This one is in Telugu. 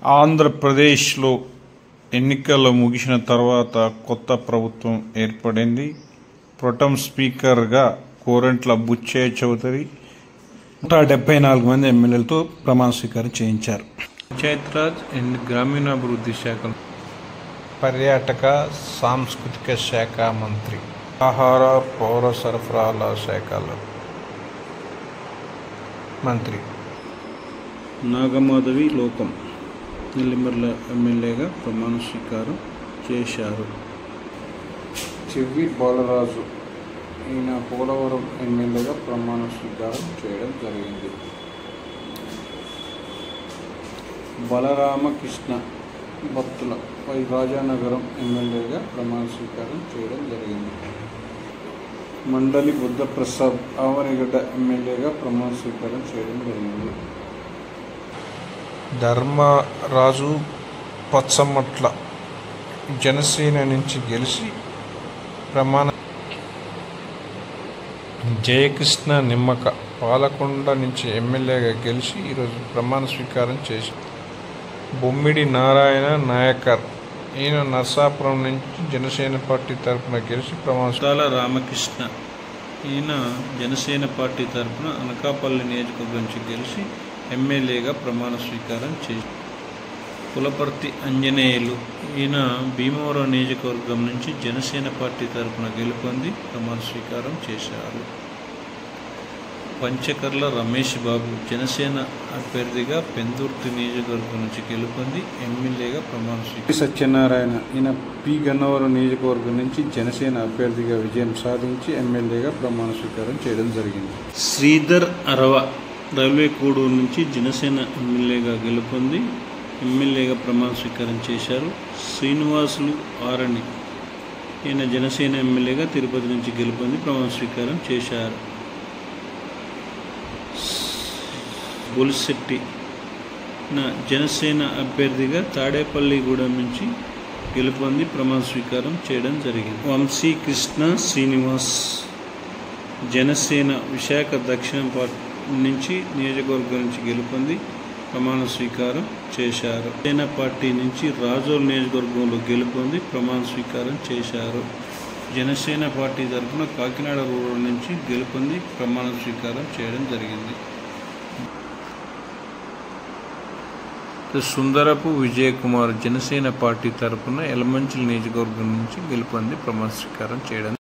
ఆంధ్రప్రదేశ్లో ఎన్నికలు ముగిసిన తర్వాత కొత్త ప్రభుత్వం ఏర్పడింది. ప్రొటెం స్పీకర్గా కోరంట్ల బుచ్చయ్య చౌదరి 174 మంది ఎమ్మెల్యేలతో ప్రమాణ స్వీకారం చేయించారు. పంచాయతీరాజ్ అండ్ గ్రామీణాభివృద్ధి శాఖ, పర్యాటక సాంస్కృతిక శాఖ మంత్రి, ఆహార పౌర సరఫరాల శాఖల మంత్రి నాగమాధవి లోకం నెల్లిమర్ల ఎమ్మెల్యేగా ప్రమాణ స్వీకారం చేశారు. చెవి బాలరాజు ఈయన పోలవరం ఎమ్మెల్యేగా ప్రమాణ స్వీకారం చేయడం జరిగింది. బలరామకృష్ణ భక్తుల రాజానగరం ఎమ్మెల్యేగా ప్రమాణ స్వీకారం చేయడం జరిగింది. మండలి బుద్ధప్రసాద్ ఆవనిగడ్డ ఎమ్మెల్యేగా ప్రమాణ స్వీకారం చేయడం జరిగింది. ధర్మరాజు పచ్చమట్ల జనసేన నుంచి గెలిచి జయకృష్ణ నిమ్మక పాలకొండ నుంచి ఎమ్మెల్యేగా గెలిచి ఈరోజు ప్రమాణ స్వీకారం చేసి బొమ్మిడి నారాయణ నాయకర్ ఈయన నర్సాపురం నుంచి జనసేన పార్టీ తరఫున గెలిచి ప్రమాణ రామకృష్ణ ఈయన జనసేన పార్టీ తరఫున అనకాపల్లి నియోజకవర్గం నుంచి గెలిచి ఎమ్మెల్యేగా ప్రమాణ స్వీకారం చేసి పులపర్తి అంజనేయులు ఈయన భీమవరం నియోజకవర్గం నుంచి జనసేన పార్టీ తరఫున గెలుపొంది ప్రమాణ స్వీకారం చేశారు. పంచకర్ల రమేష్ బాబు జనసేన అభ్యర్థిగా పెందుర్తి నియోజకవర్గం నుంచి గెలుపొంది ఎమ్మెల్యేగా ప్రమాణ స్వీకారం. సత్యనారాయణ ఈయన పి గన్నవరం నియోజకవర్గం నుంచి జనసేన అభ్యర్థిగా విజయం సాధించి ఎమ్మెల్యేగా ప్రమాణ స్వీకారం చేయడం జరిగింది. శ్రీధర్ అరవ రైల్వే కోడూరు నుంచి జనసేన ఎమ్మెల్యేగా గెలుపొంది ఎమ్మెల్యేగా ప్రమాణ స్వీకారం చేశారు. శ్రీనివాసులు ఆరణి ఈయన జనసేన ఎమ్మెల్యేగా తిరుపతి నుంచి గెలుపొంది ప్రమాణ స్వీకారం చేశారు. బొలిశెట్టి జనసేన అభ్యర్థిగా తాడేపల్లిగూడెం నుంచి గెలుపొంది ప్రమాణ స్వీకారం చేయడం జరిగింది. వంశీకృష్ణ శ్రీనివాస్ జనసేన విశాఖ దక్షిణ నుంచి నియోజకవర్గం నుంచి గెలుపొంది ప్రమాణ స్వీకారం చేశారు. జనసేన పార్టీ నుంచి రాజోల్ నియోజకవర్గంలో గెలుపొంది ప్రమాణ స్వీకారం చేశారు. జనసేన పార్టీ తరఫున కాకినాడ రూరల్ నుంచి గెలుపొంది ప్రమాణ స్వీకారం చేయడం జరిగింది. సుందరపు విజయకుమార్ జనసేన పార్టీ తరఫున ఎలమంచిలి నియోజకవర్గం నుంచి గెలుపొంది ప్రమాణ స్వీకారం చేయడం